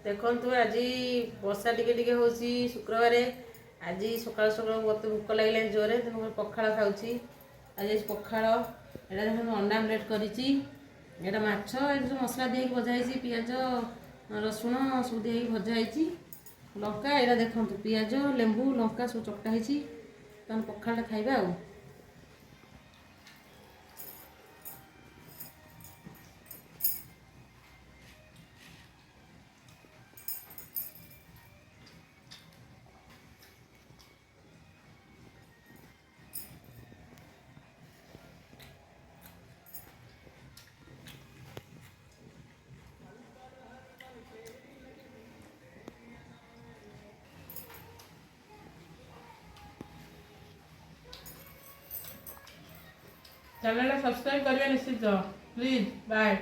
ଦେଖନ୍ତୁ ଆଜି ବର୍ଷା ଟିକେ ଟିକେ ହେଉଛି ଶୁକ୍ରବାରେ। ଆଜି ସକାଳୁ ସକାଳୁ ମୋତେ ଭୋକ ଲାଗିଲାଣି ଜୋରରେ, ତେଣୁ ମୁଁ ପଖାଳ ଖାଉଛି। ଆଜି ପଖାଳ ଏଇଟା ଦେଖନ୍ତୁ ଅଣ୍ଡା ଆମଲେଟ୍ କରିଛି। ଏଇଟା ମାଛ, ଏଠି ସବୁ ମସଲା ଦେଇକି ଭଜା ହେଇଛି, ପିଆଜ ରସୁଣ ସବୁ ଦେଇକି ଭଜା ହେଇଛି। ଲଙ୍କା ଏଇଟା ଦେଖନ୍ତୁ ପିଆଜ ଲେମ୍ବୁ ଲଙ୍କା ସବୁ ଚକଟା ହେଇଛି। ତାହେଲେ ପଖାଳଟା ଖାଇବା ଆଉ। ଚ୍ୟାନେଲଟା ସବସ୍କ୍ରାଇବ୍ କରିବା ନିଶ୍ଚିତ ପ୍ଲିଜ୍। ବାଏ।